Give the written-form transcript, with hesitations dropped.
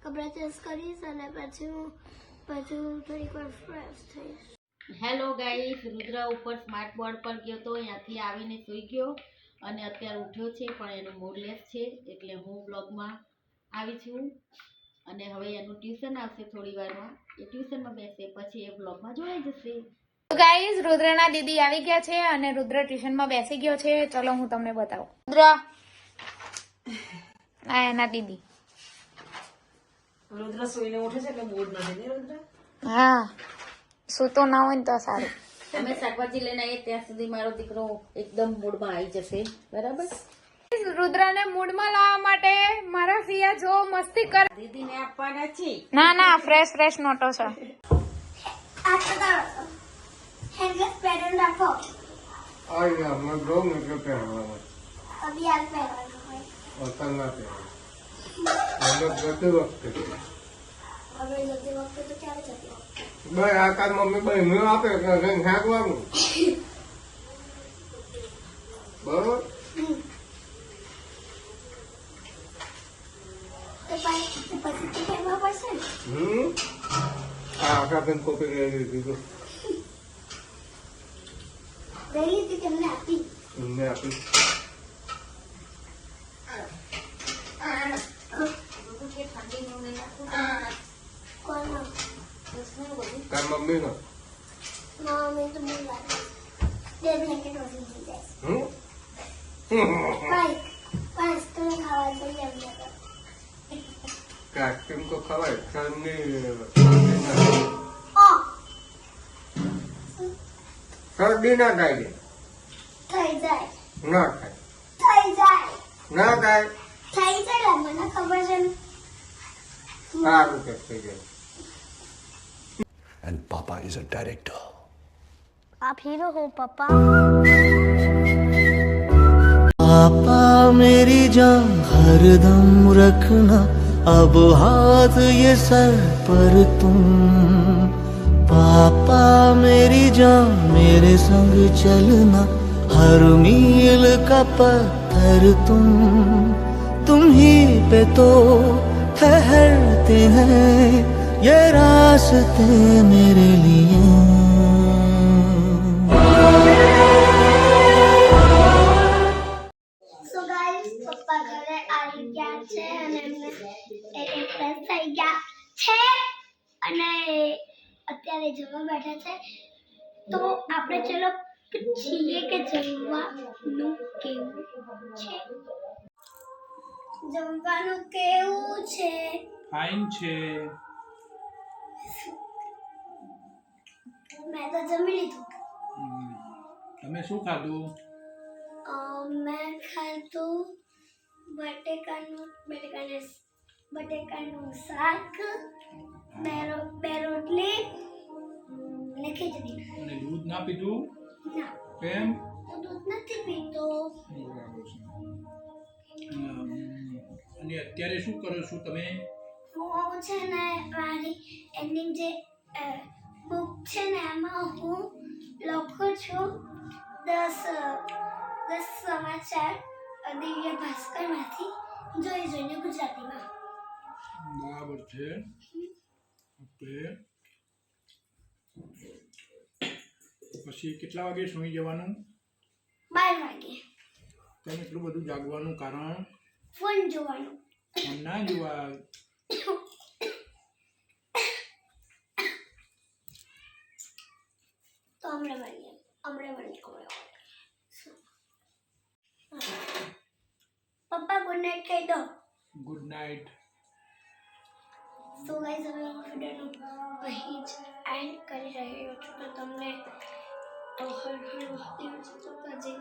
કપડાં ચેન્જ કરીશ અને પછી હું થોડીક વાર ફ્રેશ થઈશ. હેલો ગાઈસ, રુદ્ર ઉપર સ્માર્ટ બોર્ડ પર ગયો તો ત્યાંથી આવીને સૂઈ ગયો અને અત્યારે ઉઠ્યો છે, પણ એનો મૂડ લેસ છે એટલે હું બ્લોગમાં આવી છું. અને હવે એનું ટ્યુશન આવશે થોડી વારમાં, એ ટ્યુશનમાં બેસે પછી એ બ્લોગમાં જોડાઈ જશે. ગાઈઝ, રુદ્રના દીદી આવી ગયા છે અને રુદ્ર ટ્યુશનમાં બેસી ગયો છે. ચલો હું તમને બતાવું. રુદ્ર આ એના દીદી. રુદ્ર સુઈને ઉઠે છે એટલે મૂડ નથી ને રુદ્ર? હા, સૂતો ના હોય ને તો સારું. અમે શાકભાજી લઈને આવીએ ત્યાં સુધી મારો દીકરો એકદમ મૂડમાં આવી જશે. બરાબર? રુદ્રને મૂડમાં લાવવા માટે મારા ફિયા જો મસ્તી કરે. દીદીને આપવાના છે. ના, ફ્રેશ નોટો છે. આ તો તારો હેન્ડલેસ પેટર્ન રાખો. આયા મેં દો મિનિટ પહેરવાનો અભી આ પહેરવાનું હોય. વતનના પહેરવાનો મતલબ જતી વખતે હવે જતી વખતે તો ક્યારે જતી વખતે? ભાઈ આ કાલ મમ્મી બહેનો આપે એટલે ફેંકવાનું બરોબર. તો પછી તો પહેરવા પડશે ને. આ આખા બેન કોપી લઈ લીધી તો લઈ લીધી તમને આપી. એમને આપી. કોનો? તાર મમ્મીનો. મમ્મી તો બહુ લાગે. બે બ્લેન્કેટ ઓછી થઈ જાય. પાંચ તો ખાવા જોઈએ એમને તો. કાસ્ટ્યુમ તો ખવાય ઠંડી શરદી ના થાય. થઈ જાય. ના થાય. થઈ જાય. ના થાય. થઈ જાય મને ખબર છે ને. સારું કે થઈ જાય. And Papa is a director. आप हीरो हो पापा. पापा मेरी जान हरदम रखना अब हाथ ये सर पर तुम पापा मेरी जान मेरे संग चलना हर मील का पत्थर तुम ही पे तो ठहरते हैं ये रास्ते मेरे लिए. સો ગાઈસ, પપ્પા ઘરે આવી ગયા છે અને એમને ફ્રેશ થઈ ગયા છે અને અત્યારે જમવા બેઠા છે. તો આપણે ચલો પૂછીએ કે જમવાનું કેવું છે. જમવાનું કેવું છે? ફાઇન છે. મેં તો જમી લીધું. તમે શું ખાધું? મેં ખાધું બટેકાનું શાક, બે રોટલી અને ખીચડી. અને દૂધ ના પીધું? ના, કેમ? હું દૂધ નથી પીતો. બરાબર છે. અને અત્યારે શું કરો છો તમે? હું છે ને મારી એની જે બુક છે ને એમાં હું લખું છું 10 સમાચાર દિવ્ય ભાસ્કરમાંથી જોઈને ગુજરાતીમાં. બરાબર છે. ઓકે. પછી કેટલા વાગે સૂઈ જવાનું? 12 વાગે. તમે એટલું બધું જાગવાનું કારણ? ફોન જોવાનું. ફોન ના જોવા. તો હમણાં મળીએ. પપ્પા ગુડ નાઇટ કહી દો. Good night. સો ગાઈસ, હવે હું વિડીયોનું અહીં જ એન્ડ કરી રહ્યો છું. તો તમને હર હર મહાદેવ.